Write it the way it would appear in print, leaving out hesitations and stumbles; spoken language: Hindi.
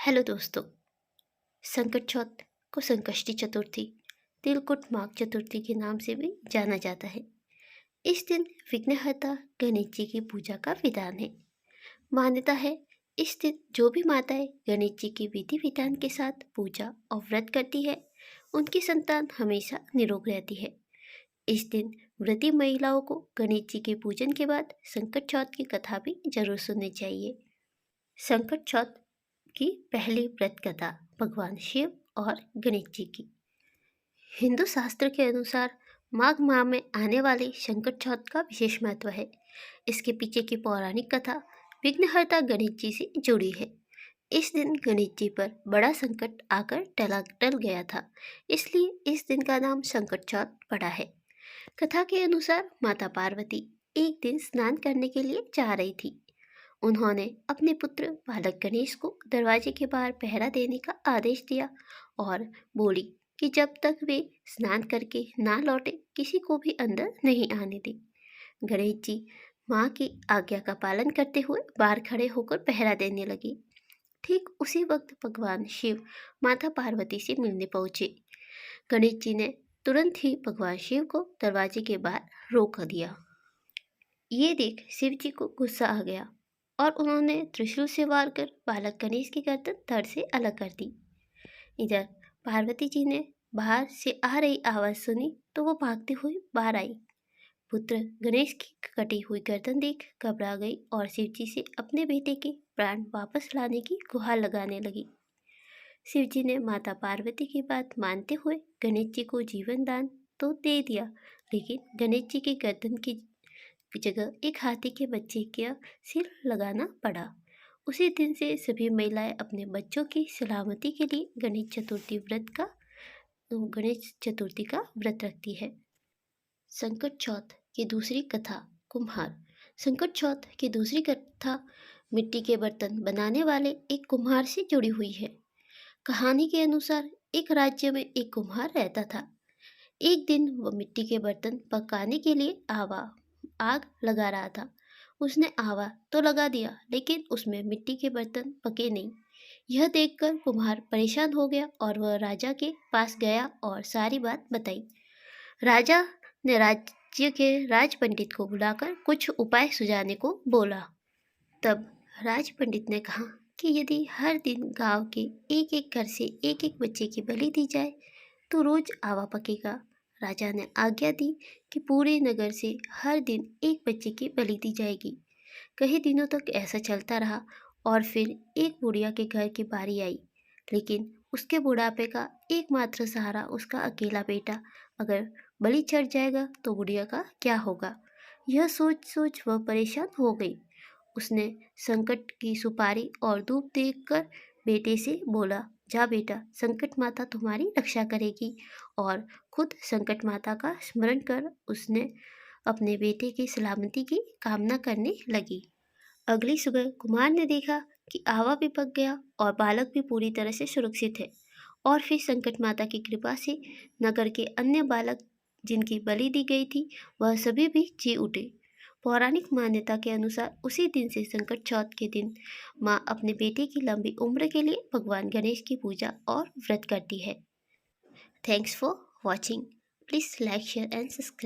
हेलो दोस्तों। संकट चौथ को संकष्टी चतुर्थी, तिलकुट माघ चतुर्थी के नाम से भी जाना जाता है। इस दिन विघ्नहर्ता गणेश जी की पूजा का विधान है। मान्यता है इस दिन जो भी माताएं गणेश जी की विधि विधान के साथ पूजा और व्रत करती है, उनकी संतान हमेशा निरोग रहती है। इस दिन व्रती महिलाओं को गणेश जी के पूजन के बाद संकट चौथ की कथा भी जरूर सुननी चाहिए। संकट चौथ की पहली व्रत कथा भगवान शिव और गणेश जी की। हिंदू शास्त्र के अनुसार माघ माह में आने वाली संकट चौथ का विशेष महत्व है। इसके पीछे की पौराणिक कथा विघ्नहर्ता गणेश जी से जुड़ी है। इस दिन गणेश जी पर बड़ा संकट आकर टल गया था, इसलिए इस दिन का नाम संकट चौथ पड़ा है। कथा के अनुसार माता पार्वती एक दिन स्नान करने के लिए जा रही थी। उन्होंने अपने पुत्र बालक गणेश को दरवाजे के बाहर पहरा देने का आदेश दिया और बोली कि जब तक वे स्नान करके ना लौटे किसी को भी अंदर नहीं आने दी। गणेश जी माँ की आज्ञा का पालन करते हुए बाहर खड़े होकर पहरा देने लगे। ठीक उसी वक्त भगवान शिव माता पार्वती से मिलने पहुंचे। गणेश जी ने तुरंत ही भगवान शिव को दरवाजे के बाहर रोक दिया। ये देख शिव जी को गुस्सा आ गया और उन्होंने त्रिशूल से वार कर बालक गणेश की गर्दन धड़ से अलग कर दी। इधर पार्वती जी ने बाहर से आ रही आवाज सुनी तो वो भागती हुई बाहर आई। पुत्र गणेश की कटी हुई गर्दन देख घबरा गई और शिव जी से अपने बेटे के प्राण वापस लाने की गुहार लगाने लगी। शिव जी ने माता पार्वती की बात मानते हुए गणेश जी को जीवन दान तो दे दिया, लेकिन गणेश जी की गर्दन की जगह एक हाथी के बच्चे का सिर लगाना पड़ा। उसी दिन से सभी महिलाएं अपने बच्चों की सलामती के लिए गणेश चतुर्थी का व्रत रखती है। संकट चौथ की दूसरी कथा कुम्हार। संकट चौथ की दूसरी कथा मिट्टी के बर्तन बनाने वाले एक कुम्हार से जुड़ी हुई है। कहानी के अनुसार एक राज्य में एक कुम्हार रहता था। एक दिन वह मिट्टी के बर्तन पकाने के लिए आग लगा रहा था। उसने आवा तो लगा दिया, लेकिन उसमें मिट्टी के बर्तन पके नहीं। यह देखकर कुम्हार परेशान हो गया और वह राजा के पास गया और सारी बात बताई। राजा ने राज्य के राज पंडित को बुलाकर कुछ उपाय सुझाने को बोला। तब राज पंडित ने कहा कि यदि हर दिन गांव के एक एक घर से एक एक बच्चे की बलि दी जाए तो रोज आवा पकेगा। राजा ने आज्ञा दी कि पूरे नगर से हर दिन एक बच्चे की बलि दी जाएगी। कई दिनों तक ऐसा चलता रहा और फिर एक बुढ़िया के घर की बारी आई, लेकिन उसके बुढ़ापे का एकमात्र सहारा उसका अकेला बेटा। अगर बलि चढ़ जाएगा तो बुढ़िया का क्या होगा? यह सोच सोच वह परेशान हो गई। उसने संकट की सुपारी और धूप देखकर बेटे से बोला, जा बेटा, संकट माता तुम्हारी रक्षा करेगी। और खुद संकट माता का स्मरण कर उसने अपने बेटे की सलामती की कामना करने लगी। अगली सुबह कुमार ने देखा कि आवा भी पक गया और बालक भी पूरी तरह से सुरक्षित है। और फिर संकट माता की कृपा से नगर के अन्य बालक जिनकी बलि दी गई थी वह सभी भी जी उठे। पौराणिक मान्यता के अनुसार उसी दिन से संकट चौथ के दिन माँ अपने बेटे की लंबी उम्र के लिए भगवान गणेश की पूजा और व्रत करती है। Thanks for watching. Please like, share and subscribe.